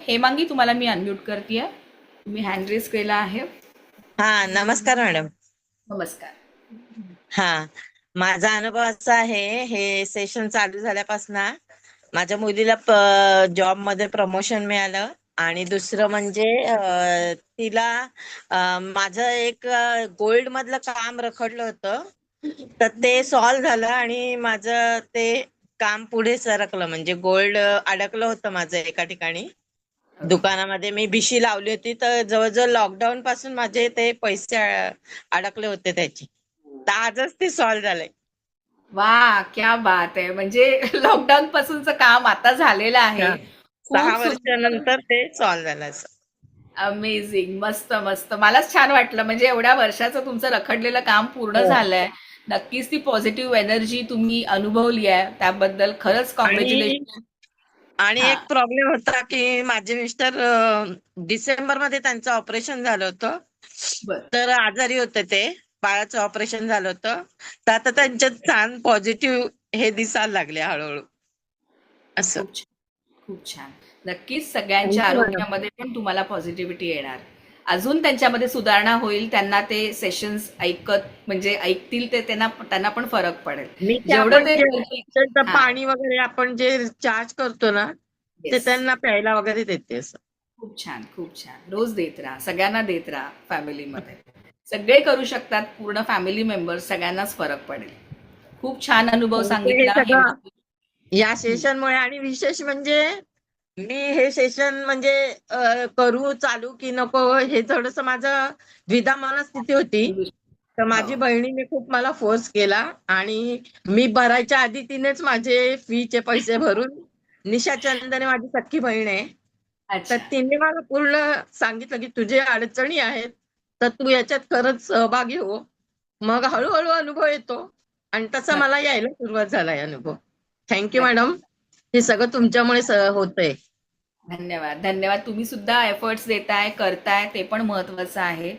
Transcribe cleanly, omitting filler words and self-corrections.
हेमांगी, तुम्हाला मी अनम्यूट करतेय. तुम्ही हँड रेस केला आहे. हा, नमस्कार मॅडम. नमस्कार. हा, माझा अनुभव असा आहे, हे सेशन चालू झाल्यापासून माझ्या मुलीला जॉब मध्ये प्रमोशन मिळालं. आणि दुसरं म्हणजे तिला माझं एक गोल्ड मधलं काम रखडलं होतं, तर ते सॉल्व्ह झालं आणि माझं ते काम पुढे सरकलं. म्हणजे गोल्ड अडकलं होतं माझं एका ठिकाणी ओके. दुकानामध्ये. मी भिशी लावली होती, तर जवळजवळ लॉकडाऊन पासून माझे ते पैसे अडकले होते त्याचे. तर आजच ते सॉल्व्ह झालंय. वा, क्या बात आहे. म्हणजे लॉकडाऊन पासूनचं काम आता झालेलं हा. आहे. सहा खूप सुंदर. वर्षानंतर ते सॉल्व्ह झालं असं. अमेझिंग. मस्त मस्त. मलाच छान वाटलं. म्हणजे एवढ्या वर्षाचं तुमचं रखडलेलं काम पूर्ण हो. झालंय. नक्कीच ती पॉझिटिव्ह एनर्जी तुम्ही अनुभवली आहे, त्याबद्दल खरंच आणि कॉंग्रॅच्युलेशन. आणि हा. एक प्रॉब्लेम होता की माझे मिस्टर डिसेंबर मध्ये त्यांचं ऑपरेशन झालं होतं. बर. तर आजारी होते ते, बाळाचं ऑपरेशन झालं होतं. तर आता त्यांच्यात छान पॉझिटिव्ह हे दिसायला लागले हळूहळू असं. खूप छान. खूप छान. नक्कीच सगळ्यांच्या थँक्यू मॅडम. आरोग्यामध्ये पण तुम्हाला पॉझिटिव्हिटी येणार. अजून त्यांच्यामध्ये सुधारणा होईल. त्यांना ते सेशन्स ऐकत म्हणजे ऐकतील ते त्यांना त्यांना पण फरक पडेल. मी ते जेवढं आपण ते जे करतील. त्याचं हां. पाणी वगैरे आपण जे चार्ज करतो ना, ते येस. त्यांना प्यायला वगैरे देते असं. खूप छान, खूप छान. रोज देत राहा. सगळ्यांना देत राहा फॅमिलीमध्ये. सगळे करू शकतात. पूर्ण फॅमिली मेंबर्स सगळ्यांनाच फरक पडेल. खूप छान अनुभव ते हे सांगितला हे. सगळं या हं. सेशनमुळे. आणि विशेष म्हणजे मी हे सेशन म्हणजे करू चालू की नको, हे थोडस माझं द्विधा मनस्थिती होती. तर हो. माझी बहिणीने खूप मला फोर्स केला आणि मी भरायच्या आधी तिनेच माझे फीचे पैसे भरून, निशा चंदने माझी सख्खी बहीण आहे, तर अच्छा. तिने मला पूर्ण सांगितलं की तुझे अडचणी आहेत, तर तू याच्यात खरंच सहभागी हो. मग हळूहळू अनुभव येतो आणि तसा मला नक्की, यायला सुरुवात झालाय अनुभव. थँक्यू नक्की. मॅडम. हे सगळं तुमच्यामुळे होतंय. धन्यवाद, धन्यवाद. तुम्ही सुद्धा एफर्ट्स देताय, करताय, ते पण महत्वाचं आहे.